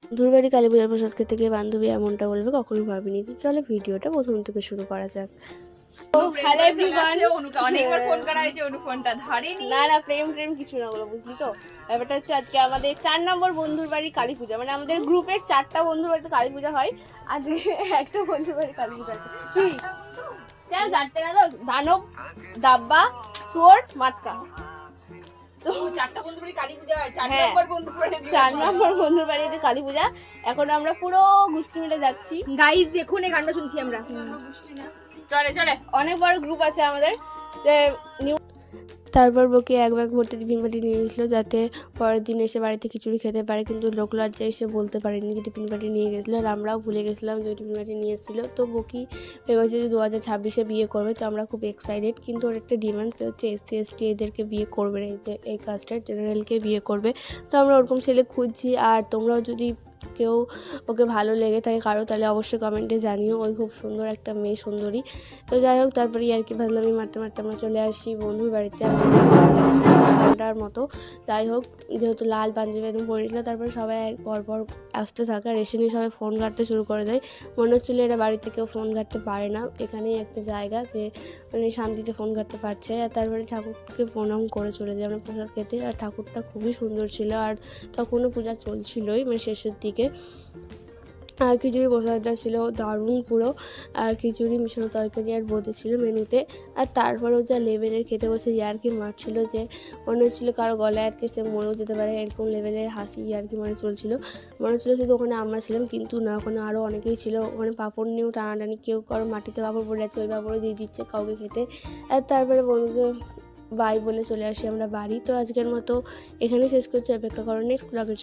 বন্ধুর বাড়ি কালী পূজার প্রসাদ খেতে গিয়ে বান্ধবী এমনটা বলবে কখনোই ভাবিনি। তো চলো ভিডিওটা প্রথম থেকে শুরু করা যাক। হ্যালো এভরিওয়ান, অনেকবার ফোন করা হয়েছে, অনু ফোনটা ধরেনি। না প্রেম কিছু না বলো, বুঝলি তো। ব্যাপারটা হচ্ছে আজকে আমাদের 4 নম্বর বন্ধুর বাড়ি কালী পূজা, মানে আমাদের গ্রুপের 4টা বন্ধুর বাড়িতে কালী পূজা হয়। আজকে একটা বন্ধুর বাড়ি কালী পূজা আছে। কি কেন 4টে না, তো দানব, দাব্বা, সুয়ার, মাটকা। তো 4টা বন্ধুর বাড়ি কালী পূজা হয়, 4 হ্যাঁ, নম্বর বন্ধুর বাড়ি 4 নম্বর বন্ধুর বাড়িতে কালী পূজা। এখন আমরা পুরো গোষ্ঠী মিলে যাচ্ছি। গাইস দেখুন, এই গানটা শুনছি আমরা। চলে চলে, অনেক বড় গ্রুপ আছে আমাদের। তারপর বকে এক ব্যাগ ভর্তি টিফিন বাটি নিয়ে গেছিলো যাতে পরের দিন এসে বাড়িতে খিচুড়ি খেতে পারে, কিন্তু লোক লজ্জায় এসে বলতে পারেনি যে টিফিন বাটি নিয়ে গেছিলো। আর আমরাও ভুলে গেছিলাম যে টিফিন বাটি নিয়ে এসেছিলো। তো বকি ভেবেছে যে 2026-এ বিয়ে করবে, তো আমরা খুব এক্সাইটেড। কিন্তু ওর একটা ডিমান্ড হচ্ছে SC ST এদেরকে বিয়ে করবে না, এই কাস্টের জেনারেলকে বিয়ে করবে। তো আমরা ওরকম ছেলে খুঁজছি। আর তোমরাও যদি কেউ ওকে ভালো লেগে থাকে কারো, তাহলে অবশ্যই কমেন্টে জানিও। ওই খুব সুন্দর একটা মেয়ে, সুন্দরী। তো যাই হোক, তারপরে ইয়ার্কি ভাবলাম মারতে মারতে আমরা চলে আসি বন্ধুর বাড়িতে। আর লাগছিল ঘন্টার মতো। যাই হোক, যেহেতু লাল পাঞ্জাবি একদম পরেছিল, তারপরে সবাই পরপর আসতে থাকে। আর এসে নিয়ে সবাই ফোন ঘাঁটতে শুরু করে দেয়। মনে হচ্ছিলো এরা বাড়িতে কেউ ফোন ঘাঁটতে পারে না, এখানেই একটা জায়গা যে মানে শান্তিতে ফোন ঘাঁটতে পারছে। আর তারপরে ঠাকুরকে প্রণাম করে চলে যাই আমরা প্রসাদ খেতে। আর ঠাকুরটা খুবই সুন্দর ছিল। আর তখনও পূজা চলছিলই, মানে শেষের দিকে। আর খিচুড়ি প্রসাদটা ছিল দারুণ পুরো। আর খিচুড়ি মিশানো তরকারি আর বোঁদে ছিল মেনুতে। আর তারপরেও যা লেভেলের খেতে বসে ইয়ার্কি মারছিল, যে মনে হচ্ছিলো কারো গলায় আর কি সে মরেও যেতে পারে, এরকম লেভেলের হাসি ইয়ার্কি মানে চলছিল। মনে হচ্ছিলো শুধু ওখানে আমরা ছিলাম, কিন্তু না, ওখানে আরও অনেকেই ছিল। ওখানে পাঁপড় নিয়েও টানাটানি, কেউ কারো মাটিতে পাঁপড় পড়ে যাচ্ছে, ওই পাঁপড়ও দিয়ে দিচ্ছে কাউকে খেতে। আর তারপরে বন্ধুকে বাই বলে চলে আসি আমরা বাড়ি। তো আজকের মতো এখানে শেষ করছি, অপেক্ষা করো নেক্সট ব্লগের।